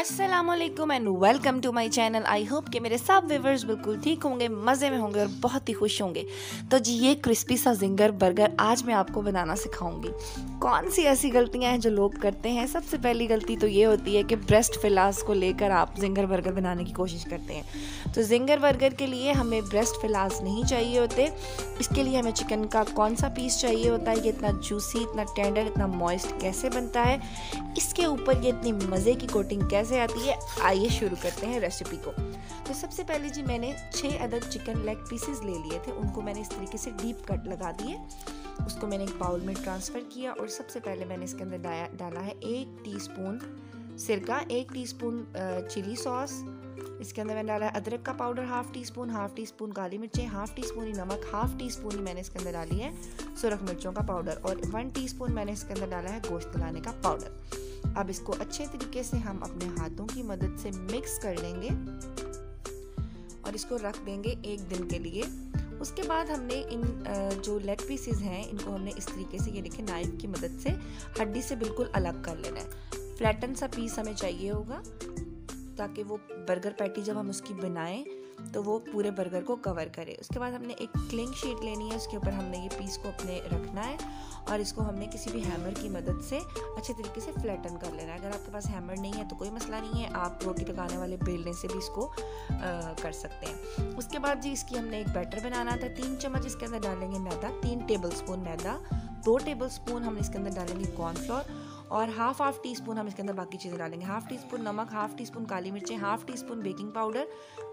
अस्सलामुअलैकुम and welcome to my channel. I hope कि मेरे सब व्यूवर्स बिल्कुल ठीक होंगे, मज़े में होंगे और बहुत ही खुश होंगे। तो जी ये क्रिस्पी सा जिंगर बर्गर आज मैं आपको बनाना सिखाऊंगी। कौन सी ऐसी गलतियां हैं जो लोग करते हैं? सबसे पहली गलती तो ये होती है कि ब्रेस्ट फिलास को लेकर आप जिंगर बर्गर बनाने की कोशिश करते हैं। तो जिंगर बर्गर के लिए हमें ब्रेस्ट फिलास नहीं चाहिए होते। इसके लिए हमें चिकन का कौन सा पीस चाहिए होता है, ये इतना जूसी, इतना टेंडर, इतना मॉइस्ट कैसे बनता है, इसके ऊपर ये इतनी मज़े की कोटिंग कैसे आती है। आइए शुरू करते हैं रेसिपी को। तो सबसे पहले जी मैंने 6 अदद चिकन लेग पीसेस ले लिए थे, उनको मैंने इस तरीके से डीप कट लगा दिए। उसको मैंने एक बाउल में ट्रांसफ़र किया और सबसे पहले मैंने इसके अंदर डाला है 1 टीस्पून सिरका, 1 टीस्पून चिली सॉस। इसके अंदर मैंने डाला है अदरक का पाउडर हाफ़ टी स्पून काली मिर्चें, हाफ़ टी स्पून ही नमक, हाफ़ टी स्पून ही मैंने इसके अंदर डाली है सुरख मिर्चों का पाउडर और 1 टीस्पून मैंने इसके अंदर डाला है गोश्त गलाने का पाउडर। अब इसको अच्छे तरीके से हम अपने हाथों की मदद से मिक्स कर लेंगे और इसको रख देंगे 1 दिन के लिए। उसके बाद हमने इन जो लेग पीसेस हैं इनको हमने इस तरीके से, ये देखिए, नाइफ की मदद से हड्डी से बिल्कुल अलग कर लेना है। फ्लैटन सा पीस हमें चाहिए होगा ताकि वो बर्गर पैटी जब हम उसकी बनाएं तो वो पूरे बर्गर को कवर करे। उसके बाद हमने एक क्लिंग शीट लेनी है, उसके ऊपर हमने ये पीस को अपने रखना है और इसको हमने किसी भी हैमर की मदद से अच्छे तरीके से फ्लैटन कर लेना है। अगर आपके पास हैमर नहीं है तो कोई मसला नहीं है, आप रोटी पकाने वाले बेलने से भी इसको कर सकते हैं। उसके बाद जी इसकी हमने एक बैटर बनाना था। 3 चम्मच इसके अंदर डालेंगे मैदा, 3 टेबल स्पून मैदा, 2 टेबल स्पून हम इसके अंदर डालेंगे कॉर्नफ्लोर और हाफ टी स्पून हम इसके अंदर बाकी चीज़ें डालेंगे। हाफ़ टी स्पून नमक, हाफ़ टी स्पून काली मिर्चें, half tea spoon baking powder,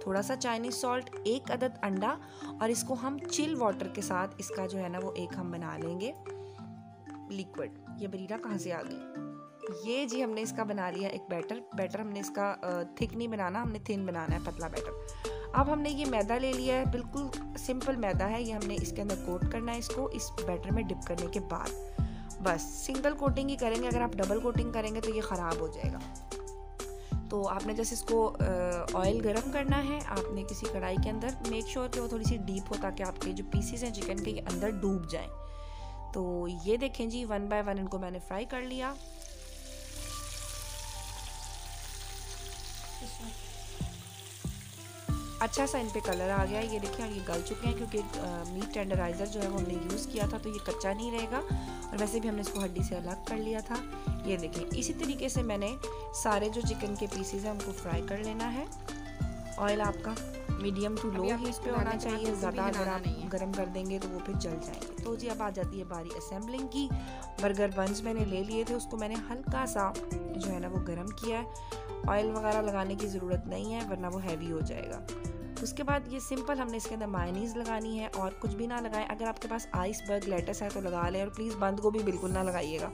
थोड़ा सा चाइनीज़ सॉल्ट, 1 अदद अंडा और इसको हम चिल वाटर के साथ इसका जो है ना वो एक हम बना लेंगे लिक्विड। ये बरीरा कहाँ से आ गई? ये जी हमने इसका बना लिया एक बैटर हमने इसका थिक नहीं बनाना, हमने थिन बनाना है, पतला बैटर। अब हमने ये मैदा ले लिया है, बिल्कुल सिंपल मैदा है, ये हमने इसके अंदर कोट करना है इसको इस बैटर में डिप करने के बाद। बस सिंगल कोटिंग ही करेंगे, अगर आप डबल कोटिंग करेंगे तो ये ख़राब हो जाएगा। तो आपने जैसे इसको ऑयल गरम करना है, आपने किसी कढ़ाई के अंदर मेक श्योर कि वो थोड़ी सी डीप हो ताकि आपके जो पीसेस हैं चिकन के ये अंदर डूब जाएं। तो ये देखें जी 1 बाय 1 इनको मैंने फ्राई कर लिया। अच्छा सा इन पे कलर आ गया, ये देखिए ये गल चुके हैं क्योंकि मीट टेंडराइज़र जो है वो हमने यूज़ किया था तो ये कच्चा नहीं रहेगा और वैसे भी हमने इसको हड्डी से अलग कर लिया था। ये देखिए इसी तरीके से मैंने सारे जो चिकन के पीसेस हैं उनको फ्राई कर लेना है। ऑयल आपका मीडियम टू लो ही इस पे होना चाहिए, ज़्यादा अगर आप गर्म कर देंगे तो वो फिर जल जाएंगे। तो जी अब आ जाती है बारी असेंबलिंग की। बर्गर बंस मैंने ले लिए थे, उसको मैंने हल्का सा जो है ना वो गर्म किया है। ऑयल वगैरह लगाने की ज़रूरत नहीं है वरना वो हैवी हो जाएगा। उसके बाद ये सिंपल हमने इसके अंदर मायोनीज़ लगानी है और कुछ भी ना लगाएं। अगर आपके पास आइसबर्ग लेटस है तो लगा लें और प्लीज़ बंद गोभी बिल्कुल ना लगाइएगा।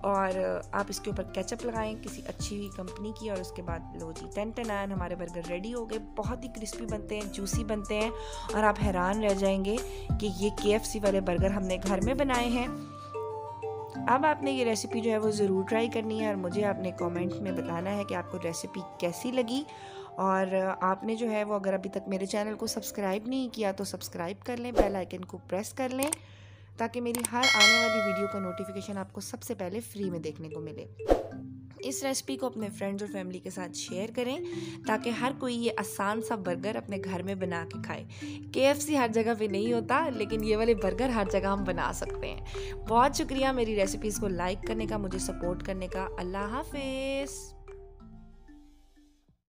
और आप इसके ऊपर केचप लगाएं किसी अच्छी कंपनी की और उसके बाद लो जी 10-9 हमारे बर्गर रेडी हो गए। बहुत ही क्रिस्पी बनते हैं, जूसी बनते हैं और आप हैरान रह जाएंगे कि ये KFC वाले बर्गर हमने घर में बनाए हैं। अब आपने ये रेसिपी जो है वो ज़रूर ट्राई करनी है और मुझे आपने कमेंट में बताना है कि आपको रेसिपी कैसी लगी। और आपने जो है वो अगर अभी तक मेरे चैनल को सब्सक्राइब नहीं किया तो सब्सक्राइब कर लें, बेल आइकन को प्रेस कर लें ताकि मेरी हर आने वाली वीडियो का नोटिफिकेशन आपको सबसे पहले फ्री में देखने को मिले। इस रेसिपी को अपने फ्रेंड्स और फैमिली के साथ शेयर करें ताकि हर कोई ये आसान सा बर्गर अपने घर में बना के खाए। KFC हर जगह पे नहीं होता लेकिन ये वाले बर्गर हर जगह हम बना सकते हैं। बहुत शुक्रिया मेरी रेसिपीज़ को लाइक करने का, मुझे सपोर्ट करने का। अल्लाह हाफिज़।